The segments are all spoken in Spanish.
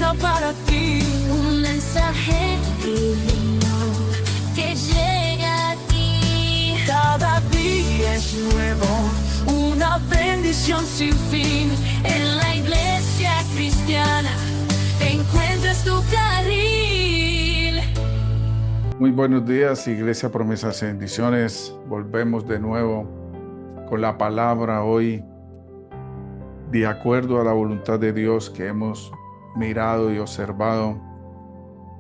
tengo para ti un mensaje divino que llega a ti. Cada día es nuevo, una bendición sin fin. En la iglesia cristiana encuentras tu carril. Muy buenos días, Iglesia Promesas y Bendiciones. Volvemos de nuevo con la palabra hoy, de acuerdo a la voluntad de Dios que hemos mirado y observado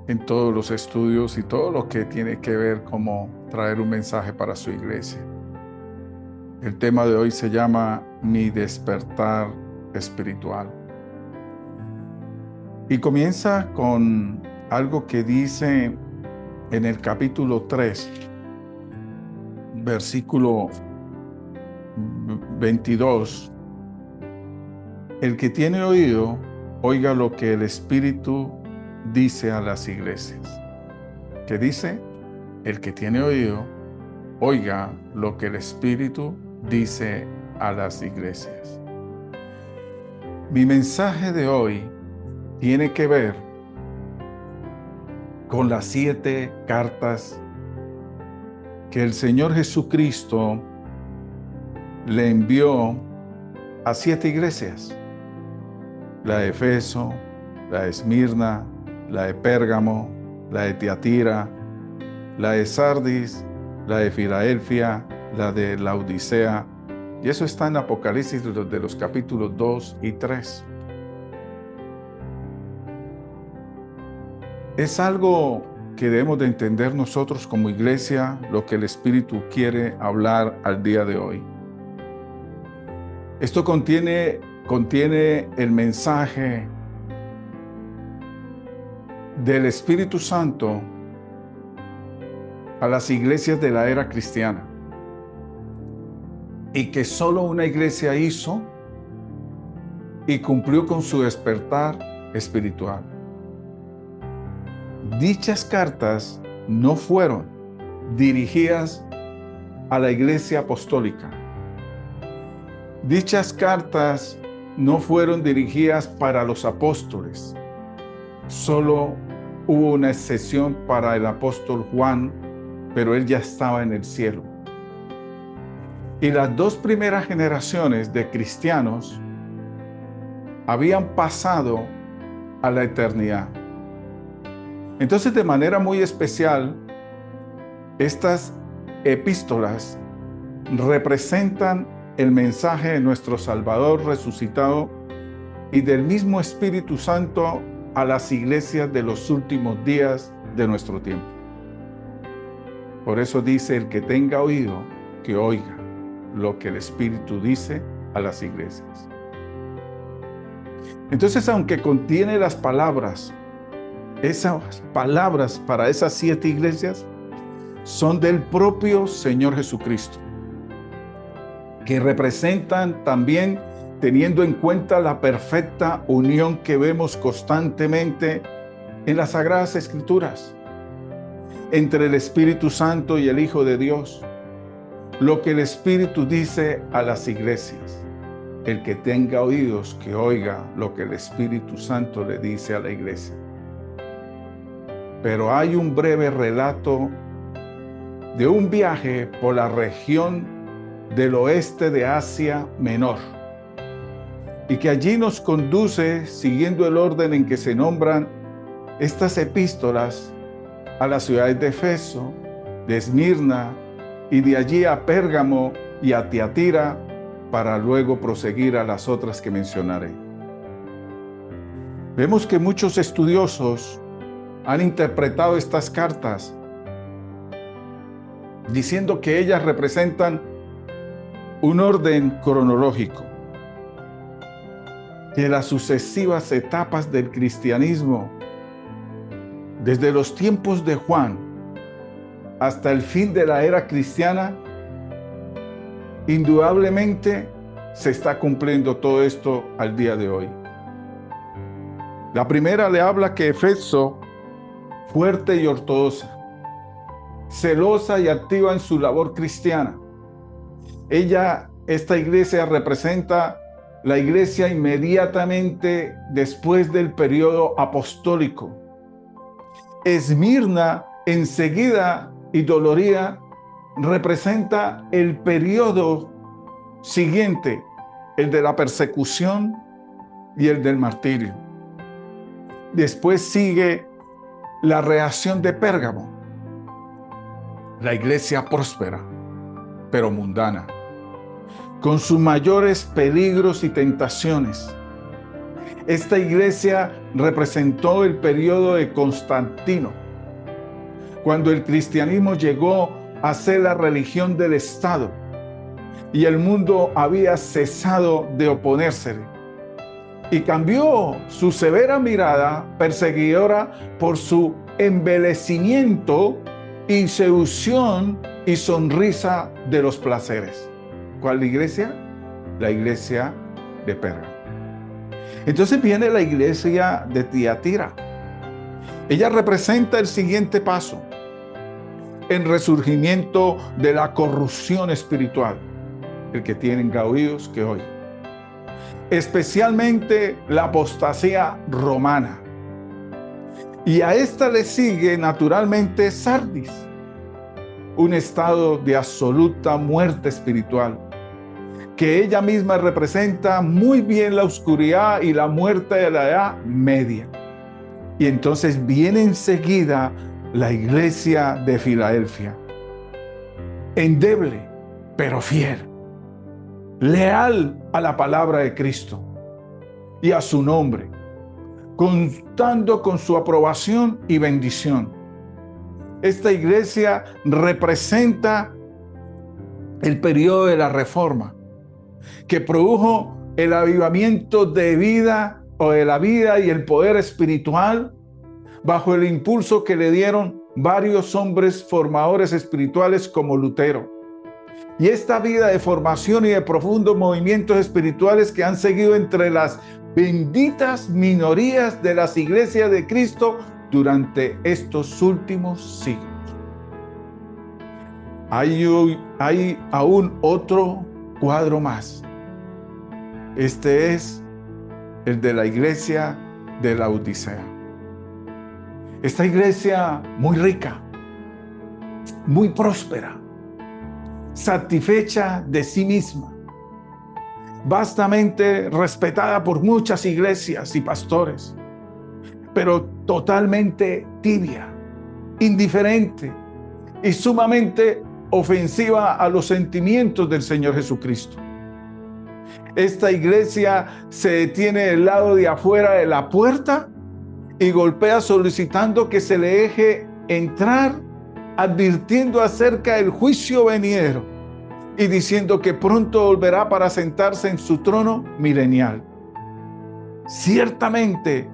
en todos los estudios y todo lo que tiene que ver como traer un mensaje para su iglesia. El tema de hoy se llama Mi despertar espiritual. Y comienza con algo que dice en el capítulo 3, versículo 22. El que tiene oído, oiga lo que el Espíritu dice a las iglesias. ¿Qué dice? El que tiene oído, oiga lo que el Espíritu dice a las iglesias. Mi mensaje de hoy tiene que ver con las 7 cartas que el Señor Jesucristo le envió a 7 iglesias. La de Efeso, la de Esmirna, la de Pérgamo, la de Tiatira, la de Sardis, la de Filadelfia, la de Laodicea. Y eso está en Apocalipsis de los capítulos 2 y 3. Es algo que debemos de entender nosotros como iglesia, lo que el Espíritu quiere hablar al día de hoy. Esto contiene el mensaje del Espíritu Santo a las iglesias de la era cristiana, y que solo una iglesia hizo y cumplió con su despertar espiritual. Dichas cartas no fueron dirigidas a la iglesia apostólica. Dichas cartas no fueron dirigidas para los apóstoles. Solo hubo una excepción para el apóstol Juan, pero él ya estaba en el cielo. Y las 2 primeras generaciones de cristianos habían pasado a la eternidad. Entonces, de manera muy especial, estas epístolas representan el mensaje de nuestro Salvador resucitado y del mismo Espíritu Santo a las iglesias de los últimos días de nuestro tiempo. Por eso dice: el que tenga oído, que oiga lo que el Espíritu dice a las iglesias. Entonces, aunque contiene las palabras, esas palabras para esas 7 iglesias son del propio Señor Jesucristo, que representan también, teniendo en cuenta la perfecta unión que vemos constantemente en las Sagradas Escrituras, entre el Espíritu Santo y el Hijo de Dios, lo que el Espíritu dice a las iglesias. El que tenga oídos, que oiga lo que el Espíritu Santo le dice a la iglesia. Pero hay un breve relato de un viaje por la región del oeste de Asia Menor, y que allí nos conduce, siguiendo el orden en que se nombran estas epístolas, a las ciudades de Efeso, de Esmirna, y de allí a Pérgamo y a Tiatira, para luego proseguir a las otras que mencionaré. Vemos que muchos estudiosos han interpretado estas cartas diciendo que ellas representan un orden cronológico, que las sucesivas etapas del cristianismo, desde los tiempos de Juan hasta el fin de la era cristiana, indudablemente se está cumpliendo todo esto al día de hoy. La primera le habla que Efeso, fuerte y ortodoxa, celosa y activa en su labor cristiana. Esta iglesia representa la iglesia inmediatamente después del periodo apostólico. Esmirna, enseguida y dolorida, representa el periodo siguiente, el de la persecución y el del martirio. Después sigue la reacción de Pérgamo, la iglesia próspera, pero mundana, con sus mayores peligros y tentaciones. Esta iglesia representó el periodo de Constantino, cuando el cristianismo llegó a ser la religión del Estado y el mundo había cesado de oponérsele, y cambió su severa mirada perseguidora por su embelecimiento y seducción y sonrisa de los placeres. ¿Cuál iglesia? La iglesia de Pérgamo. Entonces viene la iglesia de Tiatira. Ella representa el siguiente paso en resurgimiento de la corrupción espiritual, el que tienen oídos que oigan, especialmente la apostasía romana. Y a esta le sigue naturalmente Sardis, un estado de absoluta muerte espiritual, que ella misma representa muy bien la oscuridad y la muerte de la Edad Media. Y entonces viene enseguida la iglesia de Filadelfia, endeble pero fiel, leal a la palabra de Cristo y a su nombre, contando con su aprobación y bendición. Esta iglesia representa el periodo de la Reforma, que produjo el avivamiento de vida o de la vida y el poder espiritual bajo el impulso que le dieron varios hombres formadores espirituales como Lutero. Y esta vida de formación y de profundos movimientos espirituales que han seguido entre las benditas minorías de las iglesias de Cristo durante estos últimos siglos. Hay aún otro cuadro más. Este es el de la iglesia de la Odisea. Esta iglesia muy rica, muy próspera, satisfecha de sí misma, vastamente respetada por muchas iglesias y pastores, pero totalmente tibia, indiferente y sumamente ofensiva a los sentimientos del Señor Jesucristo. Esta iglesia se detiene del lado de afuera de la puerta y golpea solicitando que se le deje entrar, advirtiendo acerca del juicio venidero y diciendo que pronto volverá para sentarse en su trono milenial. Ciertamente,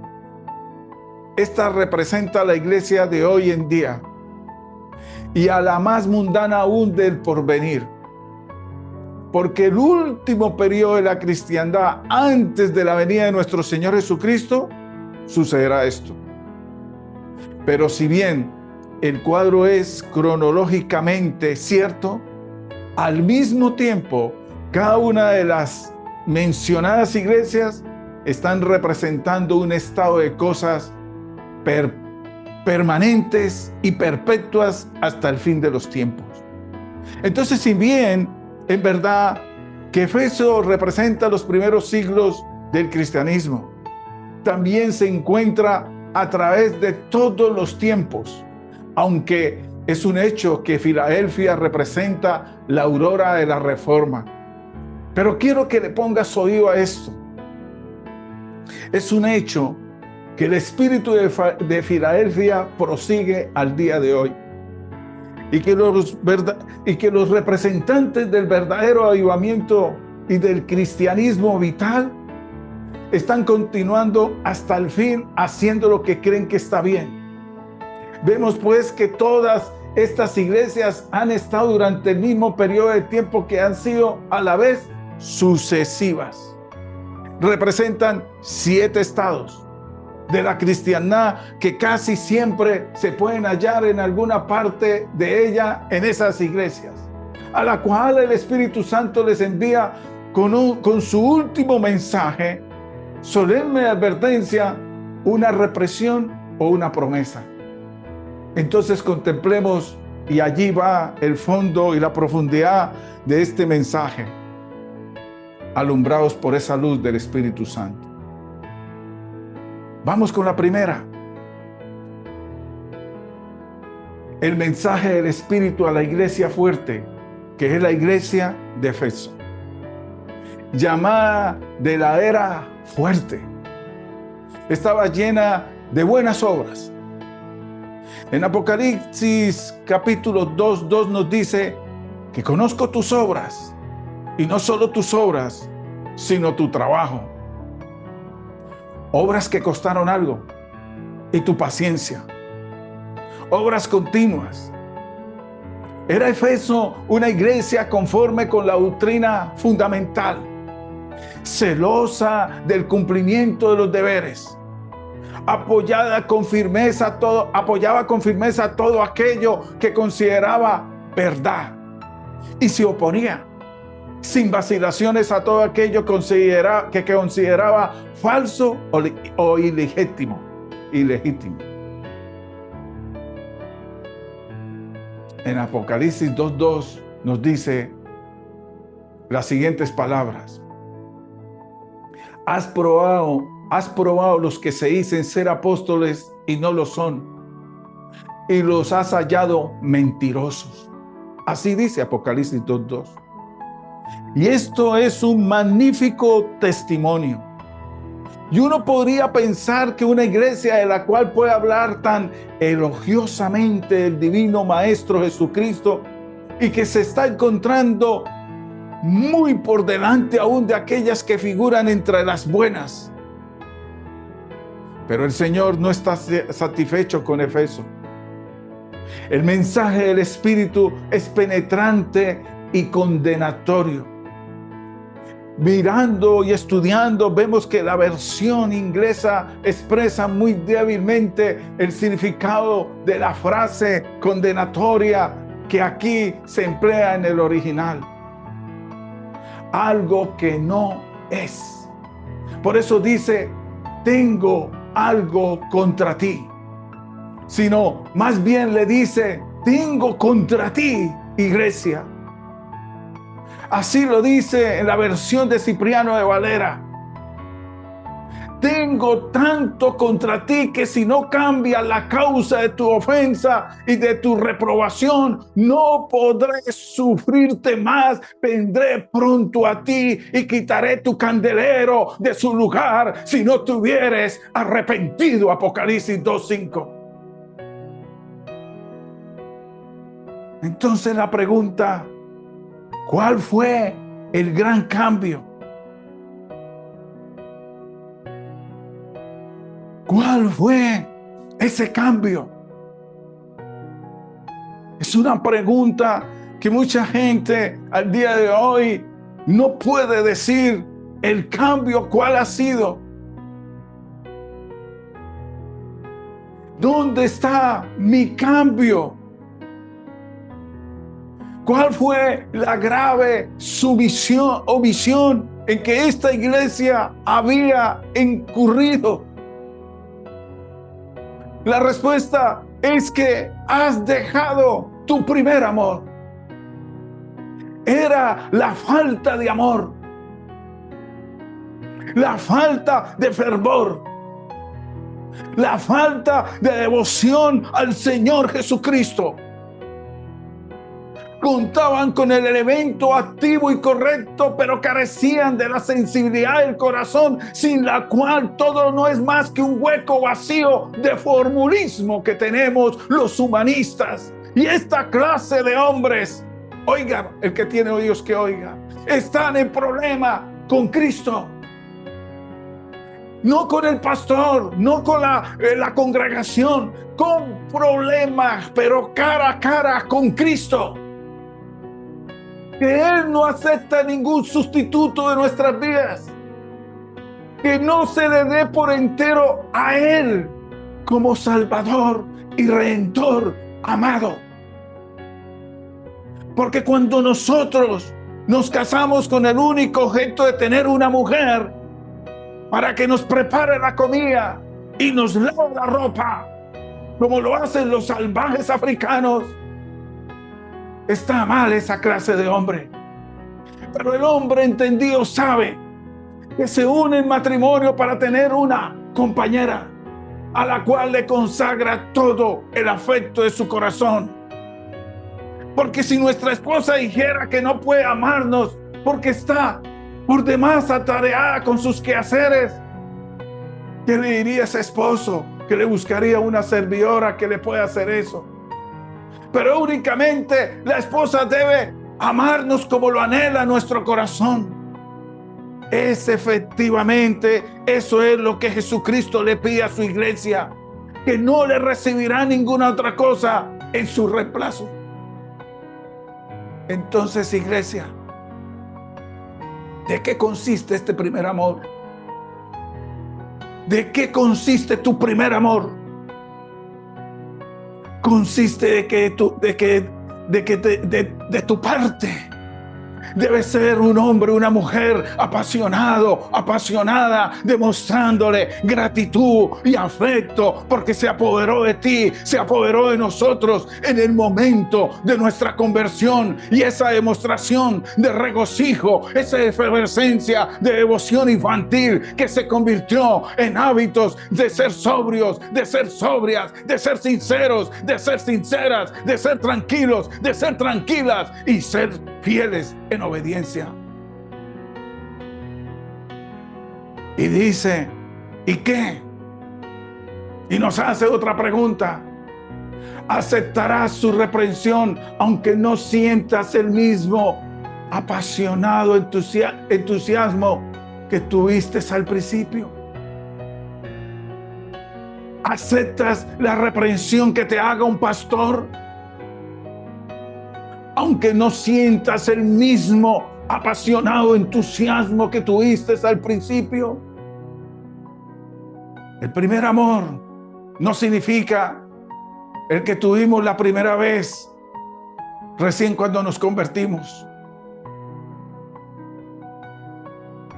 esta representa la iglesia de hoy en día y a la más mundana aún del porvenir. Porque el último periodo de la cristiandad antes de la venida de nuestro Señor Jesucristo sucederá esto. Pero si bien el cuadro es cronológicamente cierto, al mismo tiempo cada una de las mencionadas iglesias están representando un estado de cosas permanentes y perpetuas hasta el fin de los tiempos. Entonces, si bien en verdad que Éfeso representa los primeros siglos del cristianismo, también se encuentra a través de todos los tiempos, aunque es un hecho que Filadelfia representa la aurora de la Reforma. Pero quiero que le pongas oído a esto. Es un hecho que el espíritu de Filadelfia prosigue al día de hoy. Y que los representantes del verdadero avivamiento y del cristianismo vital están continuando hasta el fin haciendo lo que creen que está bien. Vemos pues que todas estas iglesias han estado durante el mismo periodo de tiempo, que han sido a la vez sucesivas. Representan 7 estados de la cristiandad que casi siempre se pueden hallar en alguna parte de ella en esas iglesias, a la cual el Espíritu Santo les envía con su último mensaje, solemne advertencia, una represión o una promesa. Entonces contemplemos, y allí va el fondo y la profundidad de este mensaje, alumbrados por esa luz del Espíritu Santo. Vamos con la primera. El mensaje del Espíritu a la iglesia fuerte, que es la iglesia de Éfeso, llamada de la era fuerte. Estaba llena de buenas obras. En Apocalipsis capítulo 2:2 nos dice que conozco tus obras, y no solo tus obras, sino tu trabajo. Obras que costaron algo, y tu paciencia. Obras continuas. Era Éfeso una iglesia conforme con la doctrina fundamental, celosa del cumplimiento de los deberes, apoyaba con firmeza todo aquello que consideraba verdad, y se oponía sin vacilaciones a todo aquello que consideraba falso o ilegítimo. En Apocalipsis 2:2 nos dice las siguientes palabras: Has probado los que se dicen ser apóstoles y no lo son, y los has hallado mentirosos. Así dice Apocalipsis 2:2. Y esto es un magnífico testimonio. Y uno podría pensar que una iglesia de la cual puede hablar tan elogiosamente el divino Maestro Jesucristo, y que se está encontrando muy por delante aún de aquellas que figuran entre las buenas. Pero el Señor no está satisfecho con Éfeso. El mensaje del Espíritu es penetrante y condenatorio. Mirando y estudiando, vemos que la versión inglesa expresa muy débilmente el significado de la frase condenatoria que aquí se emplea en el original. Algo que no es. Por eso dice, tengo algo contra ti. Sino, más bien le dice, tengo contra ti, iglesia. Así lo dice en la versión de Cipriano de Valera. Tengo tanto contra ti que si no cambias la causa de tu ofensa y de tu reprobación, no podré sufrirte más. Vendré pronto a ti y quitaré tu candelero de su lugar si no te hubieres arrepentido. Apocalipsis 2:5. Entonces la pregunta, ¿cuál fue el gran cambio? ¿Cuál fue ese cambio? Es una pregunta que mucha gente al día de hoy no puede decir el cambio, ¿cuál ha sido? ¿Dónde está mi cambio? ¿Cuál fue la grave sumisión o visión en que esta iglesia había incurrido? La respuesta es que has dejado tu primer amor. Era la falta de amor, la falta de fervor, la falta de devoción al Señor Jesucristo. Contaban con el elemento activo y correcto, pero carecían de la sensibilidad del corazón, sin la cual todo no es más que un hueco vacío de formulismo que tenemos los humanistas. Y esta clase de hombres, oigan, el que tiene oídos que oiga, están en problema con Cristo. No con el pastor, no con la congregación, con problemas, pero cara a cara con Cristo. Que Él no acepta ningún sustituto de nuestras vidas. Que no se le dé por entero a Él como Salvador y Redentor amado. Porque cuando nosotros Nos casamos con el único objeto de tener una mujer para que nos prepare la comida y nos lave la ropa, como lo hacen los salvajes africanos. Está mal esa clase de hombre. Pero el hombre entendido sabe que se une en matrimonio para tener una compañera a la cual le consagra todo el afecto de su corazón. Porque si nuestra esposa dijera que no puede amarnos porque está por demás atareada con sus quehaceres, ¿qué le diría a ese esposo? Que le buscaría una servidora que le pueda hacer eso. Pero únicamente la esposa debe amarnos como lo anhela nuestro corazón. Efectivamente, eso es lo que Jesucristo le pide a su iglesia, que no le recibirá ninguna otra cosa en su reemplazo. Entonces, iglesia, ¿de qué consiste este primer amor? ¿De qué consiste tu primer amor? Consiste de tu parte debe ser un hombre, una mujer apasionado, apasionada, demostrándole gratitud y afecto, porque se apoderó de ti, se apoderó de nosotros en el momento de nuestra conversión. Y esa demostración de regocijo, esa efervescencia de devoción infantil que se convirtió en hábitos de ser sobrios, de ser sobrias, de ser sinceros, de ser sinceras, de ser tranquilos, de ser tranquilas y ser fieles en obediencia. Y dice, ¿y qué? Y nos hace otra pregunta. ¿Aceptarás su reprensión aunque no sientas el mismo apasionado entusiasmo que tuviste al principio? ¿Aceptas la reprensión que te haga un pastor aunque no sientas el mismo apasionado entusiasmo que tuviste al principio? El primer amor no significa el que tuvimos la primera vez, recién cuando nos convertimos.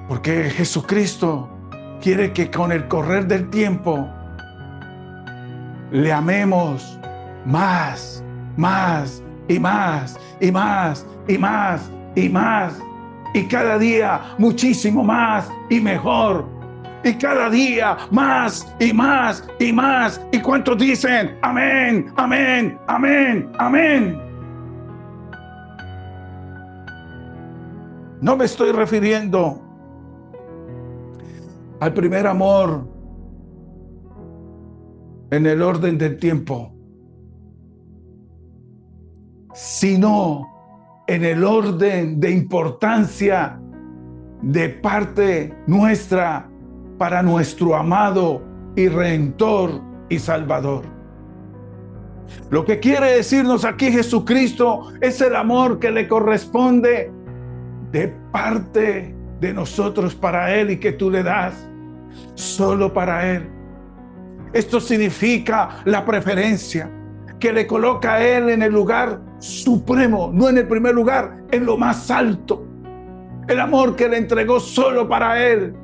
Porque Jesucristo quiere que con el correr del tiempo le amemos más, más y más, y más, y más, y más, y cada día muchísimo más y mejor, y cada día más y más y más. ¿Y cuántos dicen amén, amén, amén, amén? No me estoy refiriendo al primer amor en el orden del tiempo, sino en el orden de importancia de parte nuestra para nuestro amado y Redentor y Salvador. Lo que quiere decirnos aquí Jesucristo es el amor que le corresponde de parte de nosotros para Él y que tú le das solo para Él. Esto significa la preferencia que le coloca a Él en el lugar supremo, no en el primer lugar, en lo más alto. El amor que le entregó solo para Él,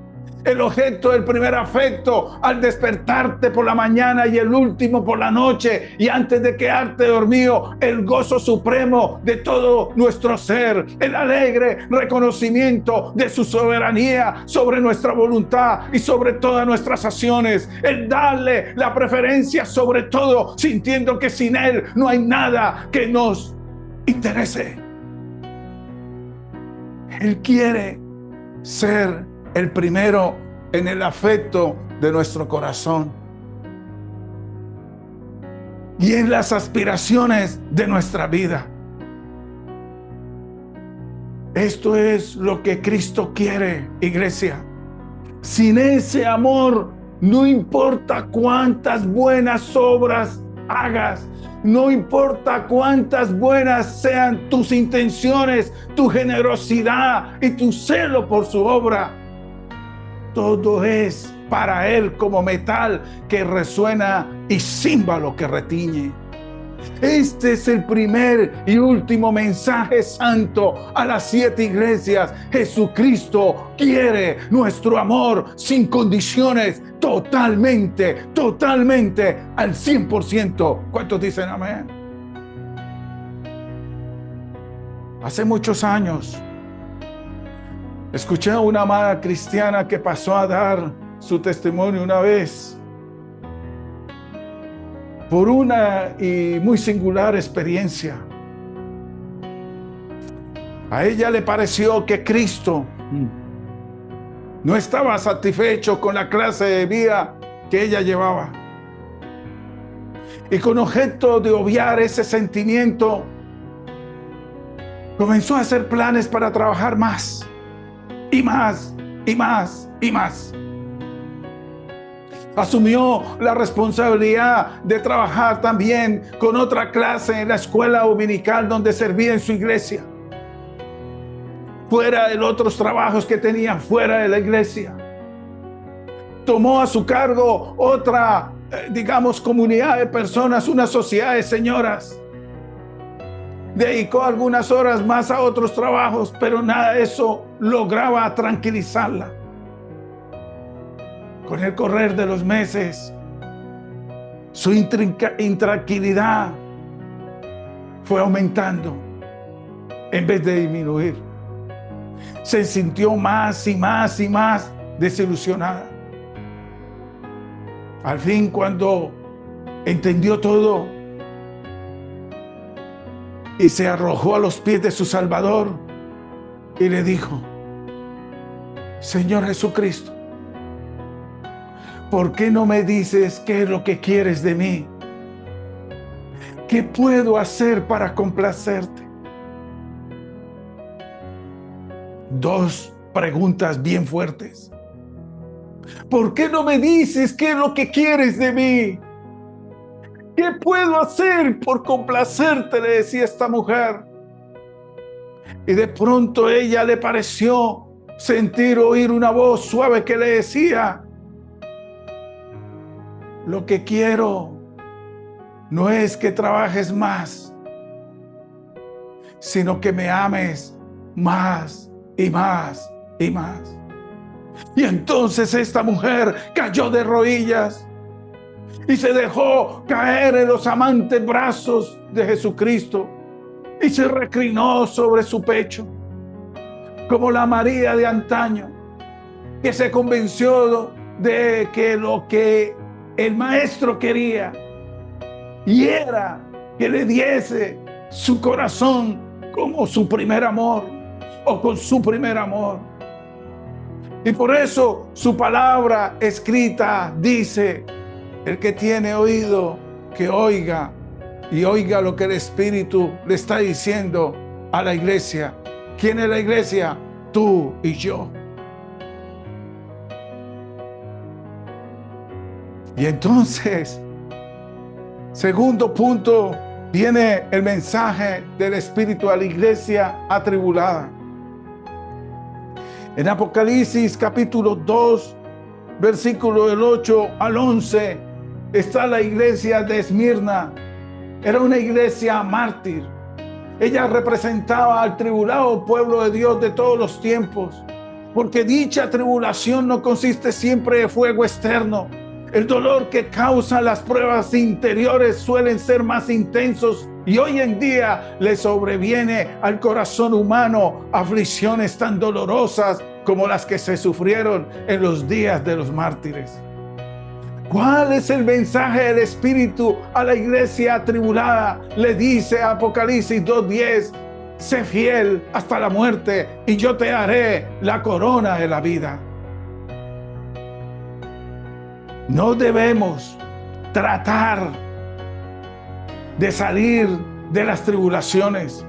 el objeto del primer afecto al despertarte por la mañana y el último por la noche, y antes de quedarte dormido, el gozo supremo de todo nuestro ser, el alegre reconocimiento de su soberanía sobre nuestra voluntad y sobre todas nuestras acciones, el darle la preferencia sobre todo, sintiendo que sin Él no hay nada que nos interese. Él quiere ser el primero en el afecto de nuestro corazón y en las aspiraciones de nuestra vida. Esto es lo que Cristo quiere, iglesia. Sin ese amor, no importa cuántas buenas obras hagas, no importa cuántas buenas sean tus intenciones, tu generosidad y tu celo por su obra, todo es para Él como metal que resuena y címbalo que retiñe. Este es el primer y último mensaje santo a las 7 iglesias. Jesucristo quiere nuestro amor sin condiciones, totalmente, al 100%. ¿Cuántos dicen amén? Hace muchos años, escuché a una amada cristiana que pasó a dar su testimonio una vez por una y muy singular experiencia. A ella le pareció que Cristo no estaba satisfecho con la clase de vida que ella llevaba. Y con objeto de obviar ese sentimiento, comenzó a hacer planes para trabajar más, y más, y más, y más. Asumió la responsabilidad de trabajar también con otra clase en la escuela dominical donde servía en su iglesia, fuera de los otros trabajos que tenía fuera de la iglesia. Tomó a su cargo otra, comunidad de personas, una sociedad de señoras. Dedicó algunas horas más a otros trabajos, pero nada de eso lograba tranquilizarla. Con el correr de los meses, su intranquilidad fue aumentando en vez de disminuir. Se sintió más y más y más desilusionada. Al fin, cuando entendió todo y se arrojó a los pies de su Salvador y le dijo: Señor Jesucristo, ¿por qué no me dices qué es lo que quieres de mí? ¿Qué puedo hacer para complacerte? 2 preguntas bien fuertes. ¿Por qué no me dices qué es lo que quieres de mí? ¿Qué puedo hacer por complacerte?, le decía esta mujer. Y de pronto ella le pareció oír una voz suave que le decía: lo que quiero no es que trabajes más, sino que me ames más y más y más. Y entonces esta mujer cayó de rodillas y se dejó caer en los amantes brazos de Jesucristo y se reclinó sobre su pecho, como la María de antaño, que se convenció de que lo que el maestro quería y era que le diese su corazón como su primer amor o con su primer amor. Y por eso su palabra escrita dice: el que tiene oído, que oiga, y oiga lo que el Espíritu le está diciendo a la iglesia. ¿Quién es la iglesia? Tú y yo. Y entonces, segundo punto, viene el mensaje del Espíritu a la iglesia atribulada. En Apocalipsis capítulo 2, versículo del 8 al 11, está la iglesia de Esmirna. Era una iglesia mártir. Ella representaba al tribulado pueblo de Dios de todos los tiempos, porque dicha tribulación no consiste siempre de fuego externo. El dolor que causan las pruebas interiores suelen ser más intensos, y hoy en día le sobreviene al corazón humano aflicciones tan dolorosas como las que se sufrieron en los días de los mártires. ¿Cuál es el mensaje del Espíritu a la iglesia atribulada? Le dice Apocalipsis 2:10: sé fiel hasta la muerte y yo te daré la corona de la vida. No debemos tratar de salir de las tribulaciones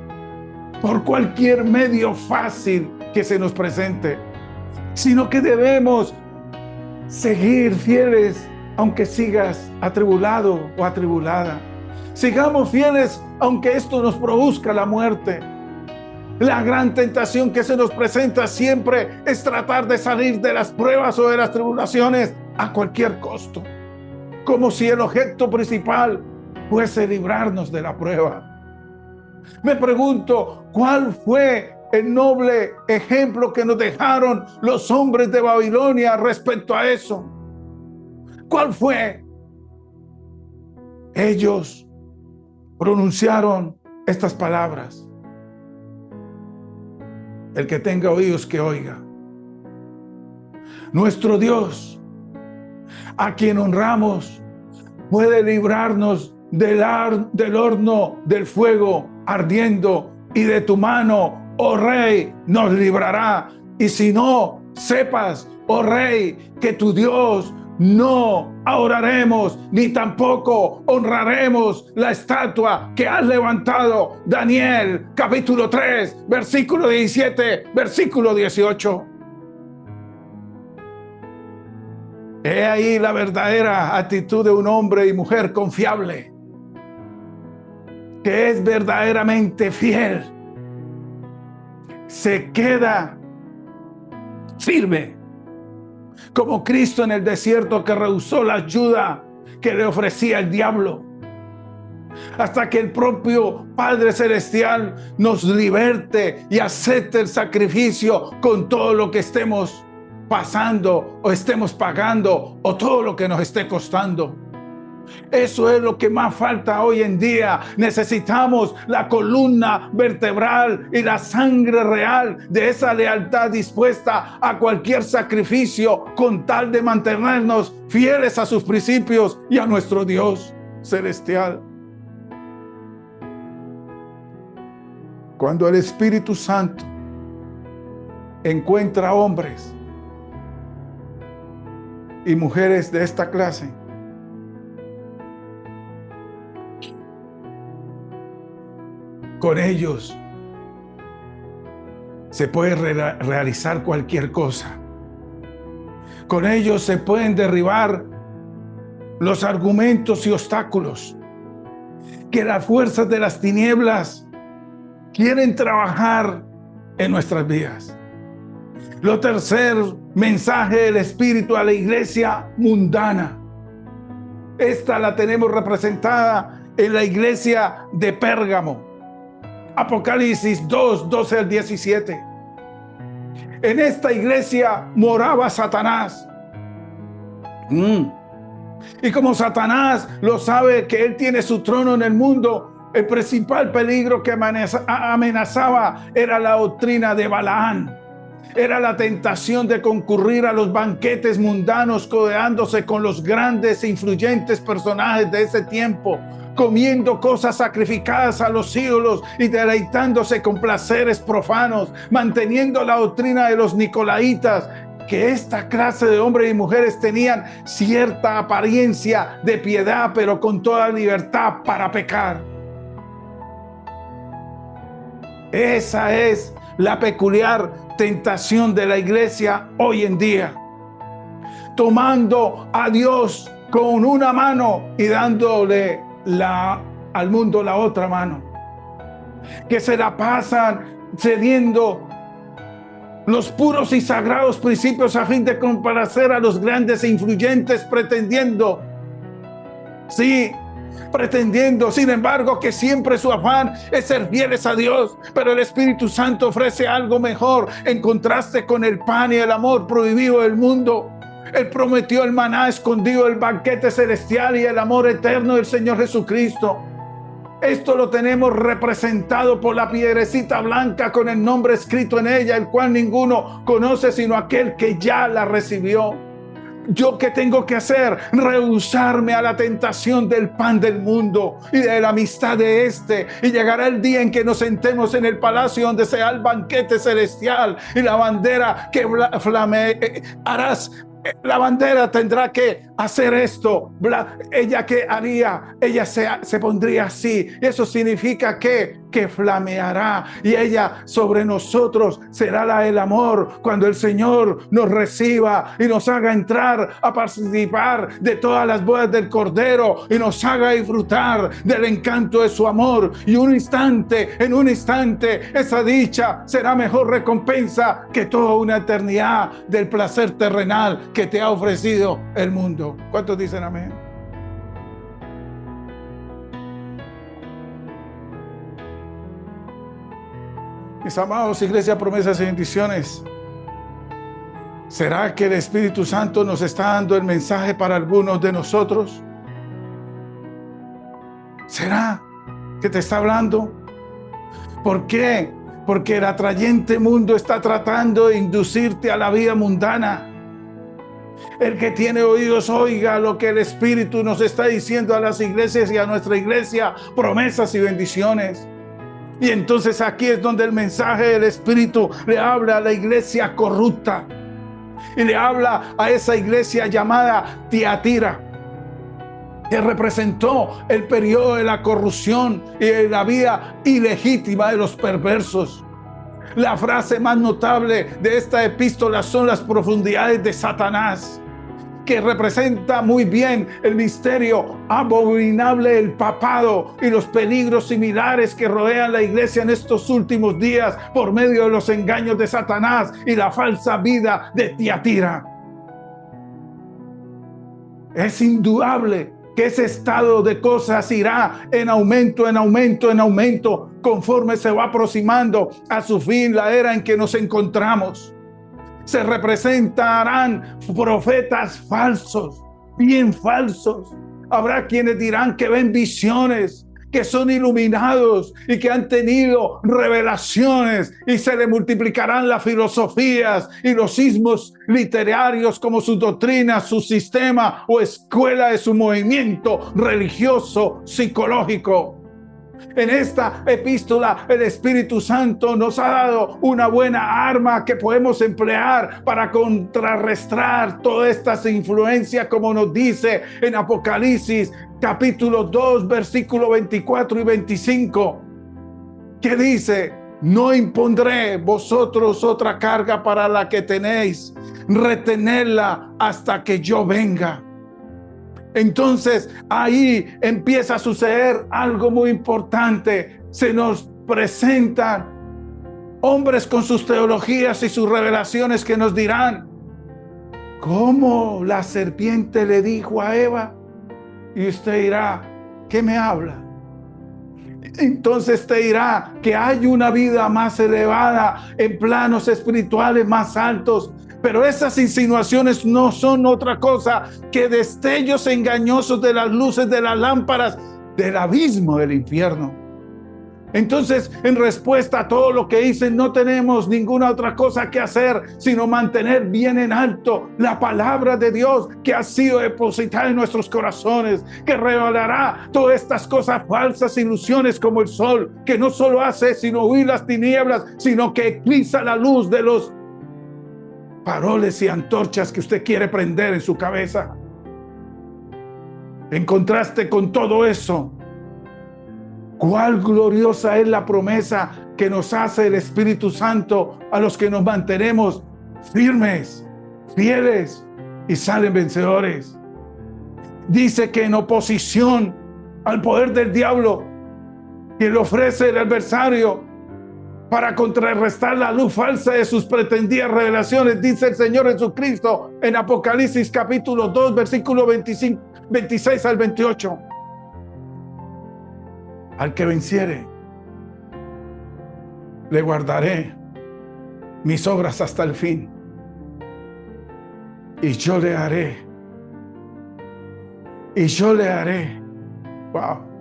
por cualquier medio fácil que se nos presente, sino que debemos seguir fieles aunque sigas atribulado o atribulada. Sigamos fieles aunque esto nos produzca la muerte. La gran tentación que se nos presenta siempre es tratar de salir de las pruebas o de las tribulaciones a cualquier costo, como si el objeto principal fuese librarnos de la prueba. Me pregunto, ¿cuál fue el noble ejemplo que nos dejaron los hombres de Babilonia respecto a eso? ¿Cuál fue? Ellos pronunciaron estas palabras: el que tenga oídos que oiga. Nuestro Dios, a quien honramos, puede librarnos del horno del fuego ardiendo, y de tu mano, oh Rey, nos librará. Y si no, sepas, oh Rey, que tu Dios no adoraremos, ni tampoco honraremos la estatua que has levantado. Daniel, capítulo 3, versículo 17, versículo 18. He ahí la verdadera actitud de un hombre y mujer confiable, que es verdaderamente fiel. Se queda firme, como Cristo en el desierto, que rehusó la ayuda que le ofrecía el diablo, hasta que el propio Padre Celestial nos liberte y acepte el sacrificio con todo lo que estemos pasando o estemos pagando, o todo lo que nos esté costando. Eso es lo que más falta hoy en día. Necesitamos la columna vertebral y la sangre real de esa lealtad dispuesta a cualquier sacrificio con tal de mantenernos fieles a sus principios y a nuestro Dios celestial. Cuando el Espíritu Santo encuentra hombres y mujeres de esta clase, con ellos se puede realizar cualquier cosa. Con ellos se pueden derribar los argumentos y obstáculos que las fuerzas de las tinieblas quieren trabajar en nuestras vidas. Lo tercer mensaje del Espíritu a la iglesia mundana. Esta la tenemos representada en la iglesia de Pérgamo. Apocalipsis 2, 12 al 17. En esta iglesia moraba Satanás. Y como Satanás lo sabe que él tiene su trono en el mundo, el principal peligro que amenazaba era la doctrina de Balaán. Era la tentación de concurrir a los banquetes mundanos, codeándose con los grandes e influyentes personajes de ese tiempo, comiendo cosas sacrificadas a los ídolos y deleitándose con placeres profanos, manteniendo la doctrina de los nicolaitas, que esta clase de hombres y mujeres tenían cierta apariencia de piedad, pero con toda libertad para pecar. Esa es la peculiar tentación de la iglesia hoy en día, tomando a Dios con una mano y dándole al mundo la otra mano, que se la pasan cediendo los puros y sagrados principios a fin de complacer a los grandes e influyentes, pretendiendo, sin embargo, que siempre su afán es ser fieles a Dios. Pero el Espíritu Santo ofrece algo mejor en contraste con el pan y el amor prohibido del mundo. Él prometió el maná escondido, el banquete celestial y el amor eterno del Señor Jesucristo. Esto lo tenemos representado por la piedrecita blanca con el nombre escrito en ella, el cual ninguno conoce sino aquel que ya la recibió. ¿Yo qué tengo que hacer? Rehusarme a la tentación del pan del mundo y de la amistad de este. Y llegará el día en que nos sentemos en el palacio donde sea el banquete celestial y la bandera que harás. La bandera tendrá que hacer esto. Ella que haría, ella se pondría así. Eso significa que flameará, y ella sobre nosotros será la del amor, cuando el Señor nos reciba y nos haga entrar a participar de todas las bodas del Cordero y nos haga disfrutar del encanto de su amor. Y en un instante esa dicha será mejor recompensa que toda una eternidad del placer terrenal que te ha ofrecido el mundo. ¿Cuántos dicen amén? Mis amados, iglesia, promesas y bendiciones. ¿Será que el Espíritu Santo nos está dando el mensaje para algunos de nosotros? ¿Será que te está hablando? ¿Por qué? Porque el atrayente mundo está tratando de inducirte a la vida mundana. El que tiene oídos, oiga lo que el Espíritu nos está diciendo a las iglesias y a nuestra iglesia, promesas y bendiciones. Y entonces aquí es donde el mensaje del Espíritu le habla a la iglesia corrupta. Y le habla a esa iglesia llamada Tiatira, que representó el periodo de la corrupción y de la vida ilegítima de los perversos. La frase más notable de esta epístola son las profundidades de Satanás, que representa muy bien el misterio abominable del papado y los peligros similares que rodean la iglesia en estos últimos días por medio de los engaños de Satanás y la falsa vida de Tiatira. Es indudable que ese estado de cosas irá en aumento, en aumento, en aumento, conforme se va aproximando a su fin la era en que nos encontramos. Se representarán profetas falsos, bien falsos. Habrá quienes dirán que ven visiones, que son iluminados y que han tenido revelaciones, y se le multiplicarán las filosofías y los sismos literarios como su doctrina, su sistema o escuela de su movimiento religioso psicológico. En esta epístola el Espíritu Santo nos ha dado una buena arma que podemos emplear para contrarrestar todas estas influencias, como nos dice en Apocalipsis capítulo 2 versículo 24 y 25, que dice: no impondré vosotros otra carga para la que tenéis, retenerla hasta que yo venga. Entonces ahí empieza a suceder algo muy importante. Se nos presentan hombres con sus teologías y sus revelaciones que nos dirán: ¿cómo la serpiente le dijo a Eva? Y usted dirá: ¿qué me habla? Entonces te dirá que hay una vida más elevada en planos espirituales más altos. Pero esas insinuaciones no son otra cosa que destellos engañosos de las luces de las lámparas del abismo del infierno. Entonces, en respuesta a todo lo que dicen, no tenemos ninguna otra cosa que hacer sino mantener bien en alto la palabra de Dios que ha sido depositada en nuestros corazones, que revelará todas estas cosas falsas, ilusiones como el sol, que no solo hace sino huir las tinieblas, sino que eclipsa la luz de los faroles y antorchas que usted quiere prender en su cabeza. En contraste con todo eso, cuál gloriosa es la promesa que nos hace el Espíritu Santo a los que nos mantenemos firmes, fieles y salen vencedores. Dice que en oposición al poder del diablo que le ofrece el adversario para contrarrestar la luz falsa de sus pretendidas revelaciones, dice el Señor Jesucristo en Apocalipsis capítulo 2 versículo 26 al 28. Al que venciere, le guardaré mis obras hasta el fin, y yo le haré, wow,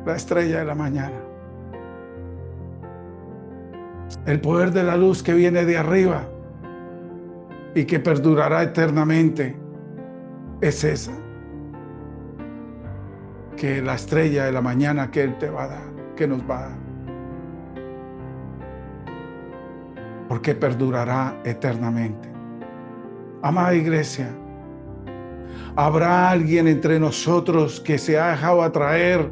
la estrella de la mañana. El poder de la luz que viene de arriba y que perdurará eternamente es esa, que la estrella de la mañana que Él te va a dar, que nos va a dar, porque perdurará eternamente. Amada iglesia, ¿habrá alguien entre nosotros que se ha dejado atraer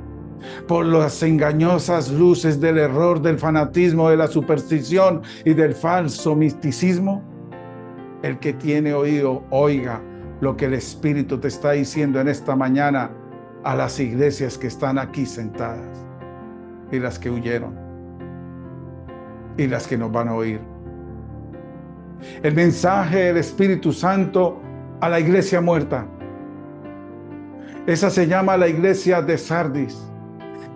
por las engañosas luces del error, del fanatismo, de la superstición y del falso misticismo? El que tiene oído, oiga lo que el Espíritu te está diciendo en esta mañana a las iglesias que están aquí sentadas, y las que huyeron, y las que nos van a oír. El mensaje del Espíritu Santo a la iglesia muerta. Esa se llama la iglesia de Sardis.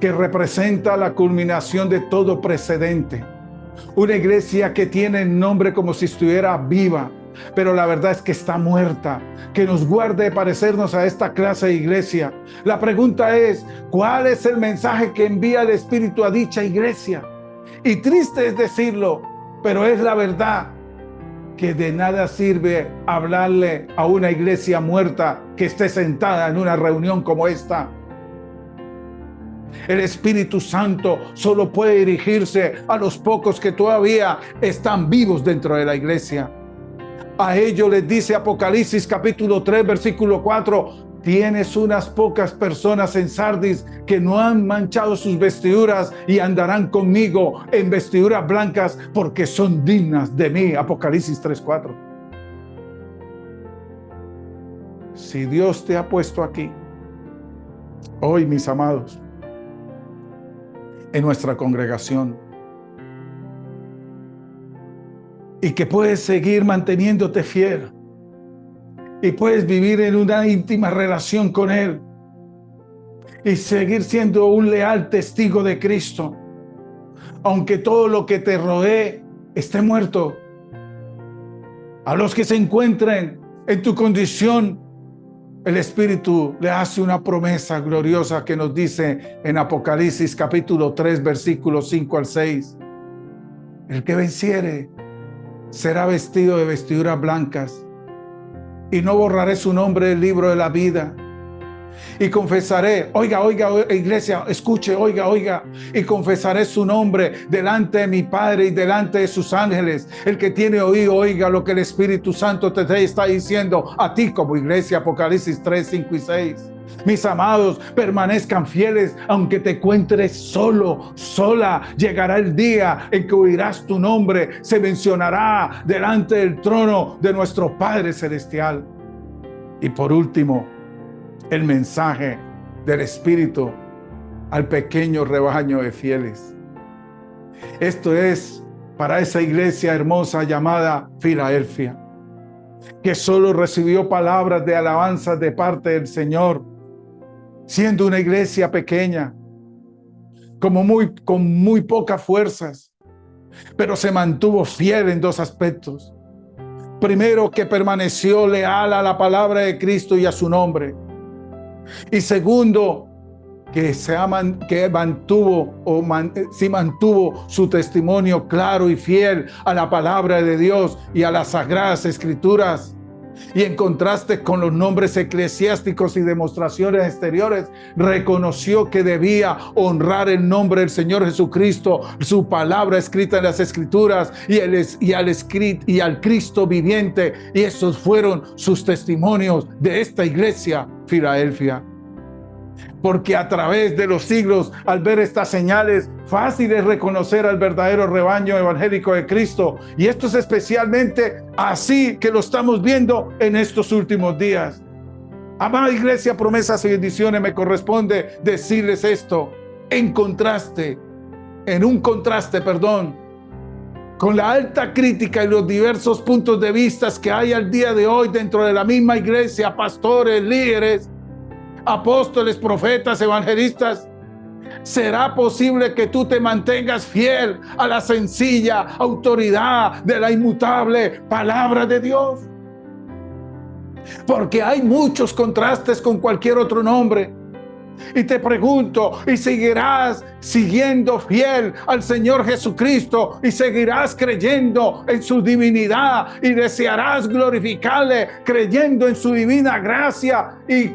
que representa la culminación de todo precedente. Una iglesia que tiene el nombre como si estuviera viva, pero la verdad es que está muerta. Que nos guarde de parecernos a esta clase de iglesia. La pregunta es, ¿cuál es el mensaje que envía el Espíritu a dicha iglesia? Y triste es decirlo, pero es la verdad, que de nada sirve hablarle a una iglesia muerta que esté sentada en una reunión como esta. El Espíritu Santo solo puede dirigirse a los pocos que todavía están vivos dentro de la iglesia. A ellos les dice Apocalipsis capítulo 3, versículo 4, tienes unas pocas personas en Sardis que no han manchado sus vestiduras y andarán conmigo en vestiduras blancas porque son dignas de mí. Apocalipsis 3, 4. Si Dios te ha puesto aquí, hoy, mis amados, en nuestra congregación, y que puedes seguir manteniéndote fiel y puedes vivir en una íntima relación con Él y seguir siendo un leal testigo de Cristo, aunque todo lo que te rodee esté muerto. A los que se encuentren en tu condición, el Espíritu le hace una promesa gloriosa que nos dice en Apocalipsis capítulo 3, versículos 5 al 6. El que venciere será vestido de vestiduras blancas, y no borraré su nombre del libro de la vida. Y confesaré, oiga, iglesia, escuche, oiga, y confesaré su nombre delante de mi Padre y delante de sus ángeles. El que tiene oído, oiga lo que el Espíritu Santo te está diciendo a ti como iglesia. Apocalipsis 3, 5 y 6. Mis amados, permanezcan fieles aunque te encuentres solo, sola. Llegará el día en que oirás tu nombre, se mencionará delante del trono de nuestro Padre Celestial. Y por último, el mensaje del Espíritu al pequeño rebaño de fieles. Esto es para esa iglesia hermosa llamada Filadelfia, que solo recibió palabras de alabanza de parte del Señor, siendo una iglesia pequeña, con muy pocas fuerzas, pero se mantuvo fiel en dos aspectos. Primero, que permaneció leal a la palabra de Cristo y a su nombre. Y segundo, que mantuvo su testimonio claro y fiel a la palabra de Dios y a las sagradas escrituras. Y en contraste con los nombres eclesiásticos y demostraciones exteriores, reconoció que debía honrar el nombre del Señor Jesucristo, su palabra escrita en las escrituras y al Cristo viviente. Y esos fueron sus testimonios de esta iglesia Filadelfia. Porque a través de los siglos, al ver estas señales, fácil es reconocer al verdadero rebaño evangélico de Cristo. Y esto es especialmente así que lo estamos viendo en estos últimos días. Amada iglesia, promesas y bendiciones, me corresponde decirles esto en un contraste, con la alta crítica y los diversos puntos de vista que hay al día de hoy dentro de la misma iglesia, pastores, líderes, apóstoles, profetas, evangelistas. ¿Será posible que tú te mantengas fiel a la sencilla autoridad de la inmutable palabra de Dios? Porque hay muchos contrastes con cualquier otro nombre. Y te pregunto, ¿y seguirás siendo fiel al Señor Jesucristo y seguirás creyendo en su divinidad y desearás glorificarle creyendo en su divina gracia y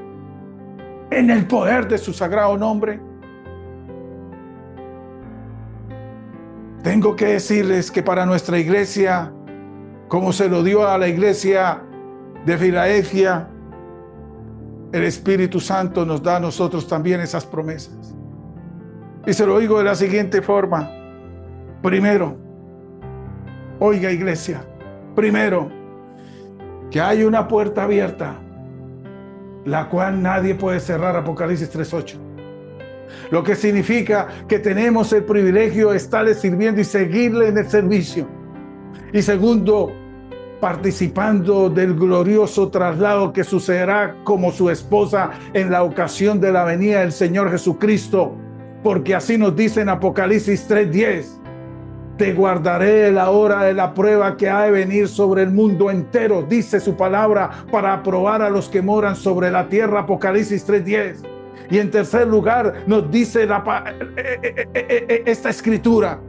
en el poder de su sagrado nombre? Tengo que decirles que para nuestra iglesia, como se lo dio a la iglesia de Filadelfia, el Espíritu Santo nos da a nosotros también esas promesas. Y se lo digo de la siguiente forma. Primero, oiga iglesia, primero, que hay una puerta abierta, la cual nadie puede cerrar. Apocalipsis 3:8. Lo que significa que tenemos el privilegio de estarle sirviendo y seguirle en el servicio. Y segundo, participando del glorioso traslado que sucederá como su esposa en la ocasión de la venida del Señor Jesucristo, porque así nos dice en Apocalipsis 3:10. Te guardaré de la hora de la prueba que ha de venir sobre el mundo entero, dice su palabra, para probar a los que moran sobre la tierra. Apocalipsis 3:10. Y en tercer lugar nos dice esta escritura,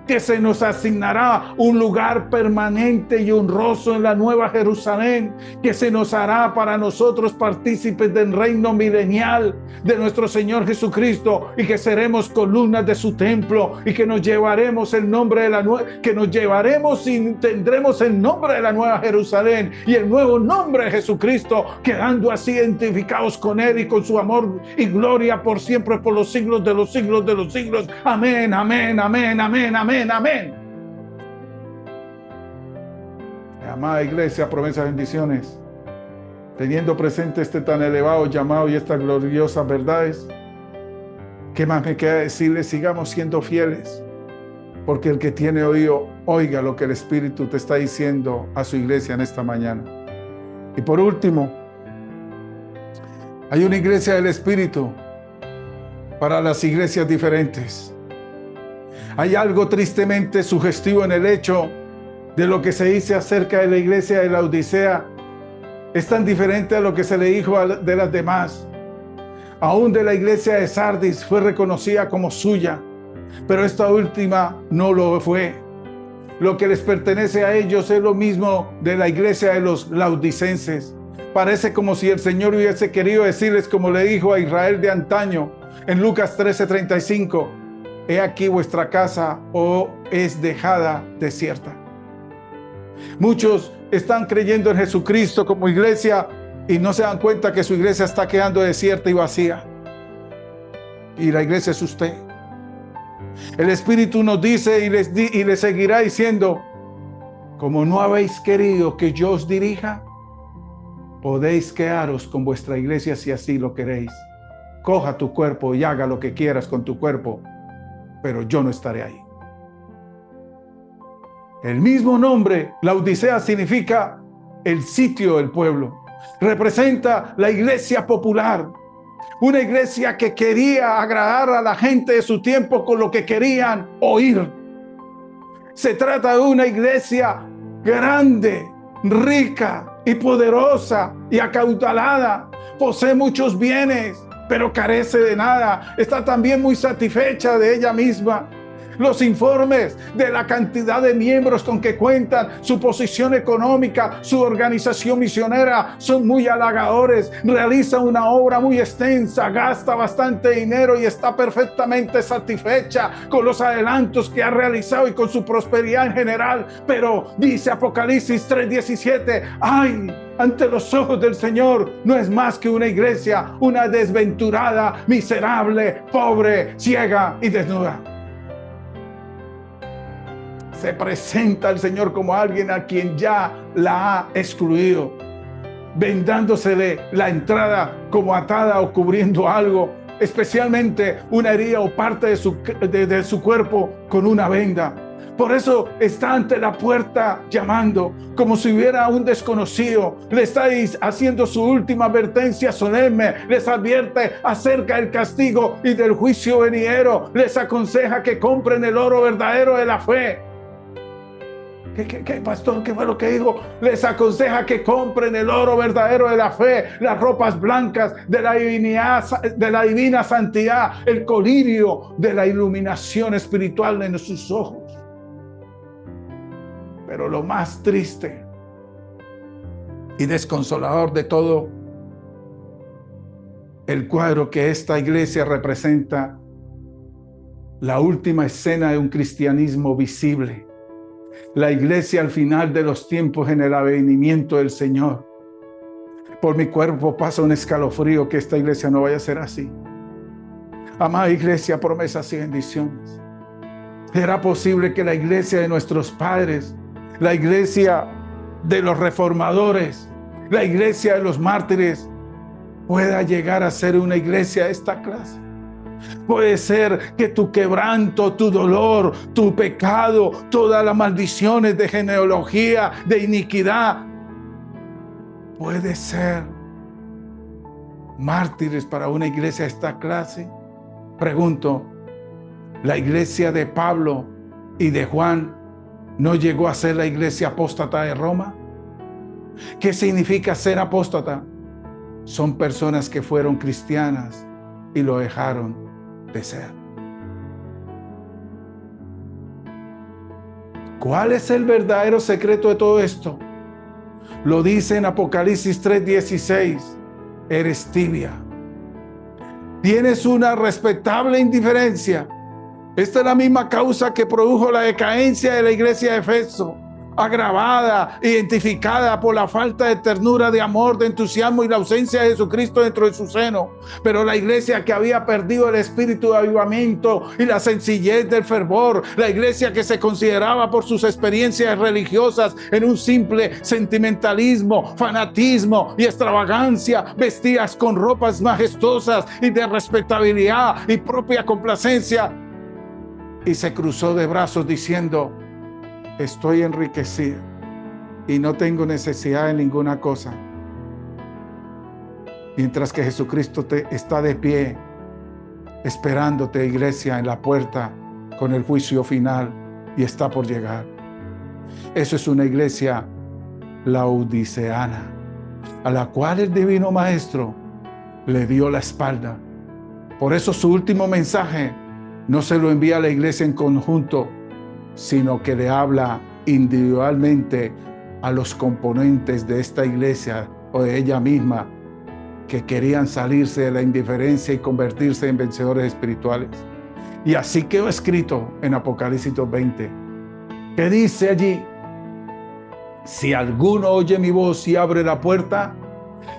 que se nos asignará un lugar permanente y honroso en la Nueva Jerusalén, que se nos hará para nosotros partícipes del reino milenial de nuestro Señor Jesucristo, y que seremos columnas de su templo, y que nos llevaremos el nombre de la que nos llevaremos y tendremos el nombre de la Nueva Jerusalén y el nuevo nombre de Jesucristo, quedando así identificados con Él y con su amor y gloria por siempre, por los siglos de los siglos de los siglos. Amén, amén, amén, amén, amén. Amén. Amada iglesia, promesas, bendiciones. Teniendo presente este tan elevado llamado y estas gloriosas verdades, ¿qué más me queda decirles? Sigamos siendo fieles, porque el que tiene oído, oiga lo que el Espíritu te está diciendo a su iglesia en esta mañana. Y por último, hay una iglesia del Espíritu para las iglesias diferentes. Hay algo tristemente sugestivo en el hecho de lo que se dice acerca de la iglesia de la Odisea. Es tan diferente a lo que se le dijo de las demás. Aún de la iglesia de Sardis fue reconocida como suya, pero esta última no lo fue. Lo que les pertenece a ellos es lo mismo de la iglesia de los laodicenses. Parece como si el Señor hubiese querido decirles, como le dijo a Israel de antaño en Lucas 13:35, he aquí vuestra casa es dejada desierta. Muchos están creyendo en Jesucristo como iglesia y no se dan cuenta que su iglesia está quedando desierta y vacía. Y la iglesia es usted. El Espíritu nos dice y les seguirá diciendo, como no habéis querido que yo os dirija, podéis quedaros con vuestra iglesia si así lo queréis. Coja tu cuerpo y haga lo que quieras con tu cuerpo, pero yo no estaré ahí. El mismo nombre, la Odisea, significa el sitio del pueblo. Representa la iglesia popular, una iglesia que quería agradar a la gente de su tiempo con lo que querían oír. Se trata de una iglesia grande, rica y poderosa y acaudalada. Posee muchos bienes, pero carece de nada. Está también muy satisfecha de ella misma. Los informes de la cantidad de miembros con que cuentan, su posición económica, su organización misionera son muy halagadores. Realiza una obra muy extensa, gasta bastante dinero y está perfectamente satisfecha con los adelantos que ha realizado y con su prosperidad en general. Pero dice Apocalipsis 3:17, ¡ay! Ante los ojos del Señor no es más que una iglesia, una desventurada, miserable, pobre, ciega y desnuda. Se presenta al Señor como alguien a quien ya la ha excluido, vendándosele la entrada como atada o cubriendo algo, especialmente una herida o parte de su cuerpo con una venda. Por eso está ante la puerta llamando, como si hubiera un desconocido. Le está haciendo su última advertencia solemne. Les advierte acerca del castigo y del juicio venidero. Les aconseja que compren el oro verdadero de la fe. ¿Qué, pastor? ¿Qué fue lo que dijo? Les aconseja que compren el oro verdadero de la fe, las ropas blancas de la divina santidad, el colirio de la iluminación espiritual en sus ojos. Pero lo más triste y desconsolador de todo, el cuadro que esta iglesia representa, la última escena de un cristianismo visible. La iglesia al final de los tiempos en el advenimiento del Señor. Por mi cuerpo pasa un escalofrío que esta iglesia no vaya a ser así. Amada iglesia, promesas y bendiciones. ¿Será posible que la iglesia de nuestros padres, la iglesia de los reformadores, la iglesia de los mártires, pueda llegar a ser una iglesia de esta clase? Puede ser que tu quebranto, tu dolor, tu pecado, todas las maldiciones de genealogía, de iniquidad, puede ser mártires para una iglesia de esta clase. Pregunto, ¿la iglesia de Pablo y de Juan no llegó a ser la iglesia apóstata de Roma? ¿Qué significa ser apóstata? Son personas que fueron cristianas y lo dejaron de ser. ¿Cuál es el verdadero secreto de todo esto? Lo dice en Apocalipsis 3:16. Eres tibia. Tienes una respetable indiferencia. Esta es la misma causa que produjo la decadencia de la iglesia de Efeso, agravada, identificada por la falta de ternura, de amor, de entusiasmo y la ausencia de Jesucristo dentro de su seno. Pero la iglesia que había perdido el espíritu de avivamiento y la sencillez del fervor, la iglesia que se consideraba por sus experiencias religiosas en un simple sentimentalismo, fanatismo y extravagancia, vestidas con ropas majestuosas y de respetabilidad y propia complacencia, y se cruzó de brazos diciendo: estoy enriquecida y no tengo necesidad de ninguna cosa. Mientras que Jesucristo está de pie, esperándote, iglesia, en la puerta con el juicio final, y está por llegar. Eso es una iglesia laodiceana, a la cual el Divino Maestro le dio la espalda. Por eso su último mensaje no se lo envía a la iglesia en conjunto, sino que le habla individualmente a los componentes de esta iglesia o de ella misma que querían salirse de la indiferencia y convertirse en vencedores espirituales. Y así quedó escrito en Apocalipsis 20, que dice allí: si alguno oye mi voz y abre la puerta,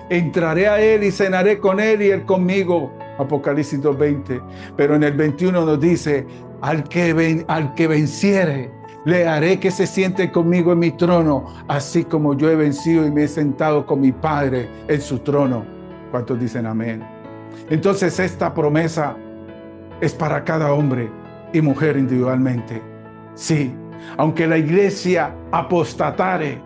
entraré a él y cenaré con él y él conmigo. Apocalipsis 20. Pero en el 21 nos dice: al que venciere, le haré que se siente conmigo en mi trono, así como yo he vencido y me he sentado con mi Padre en su trono. ¿Cuántos dicen amén? Entonces esta promesa es para cada hombre y mujer individualmente. Sí, aunque la iglesia apostatare,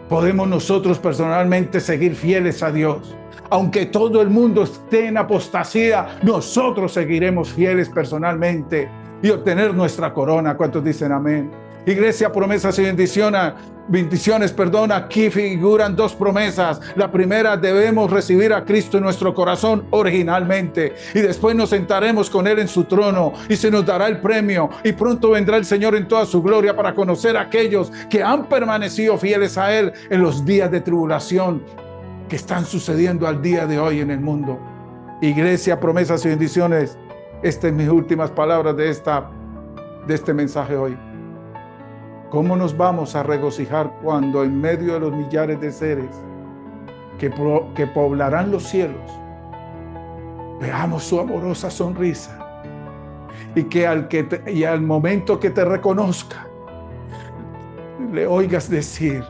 podemos nosotros personalmente seguir fieles a Dios. Aunque todo el mundo esté en apostasía, nosotros seguiremos fieles personalmente y obtener nuestra corona. ¿Cuántos dicen amén? Iglesia, promesas y bendiciones, aquí figuran dos promesas. La primera: debemos recibir a Cristo en nuestro corazón originalmente, y después nos sentaremos con Él en su trono y se nos dará el premio, y pronto vendrá el Señor en toda su gloria para conocer a aquellos que han permanecido fieles a Él en los días de tribulación que están sucediendo al día de hoy en el mundo. Iglesia, promesas y bendiciones, estas son mis últimas palabras de este mensaje hoy. ¿Cómo nos vamos a regocijar cuando en medio de los millares de seres que poblarán los cielos, veamos su amorosa sonrisa, y que al momento que te reconozca, le oigas decir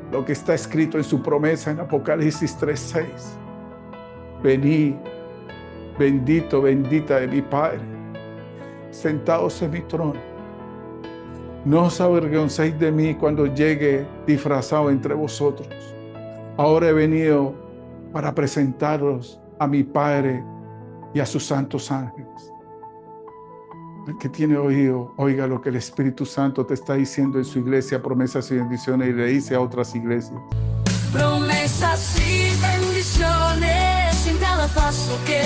lo que está escrito en su promesa en Apocalipsis 3:6: venid, bendito, bendita de mi Padre, sentados en mi trono. No os avergoncéis de mí cuando llegue disfrazado entre vosotros. Ahora he venido para presentaros a mi Padre y a sus santos ángeles. El que tiene oído, oiga lo que el Espíritu Santo te está diciendo en su iglesia, promesas y bendiciones, y le dice a otras iglesias. Promesas y bendiciones en cada paso que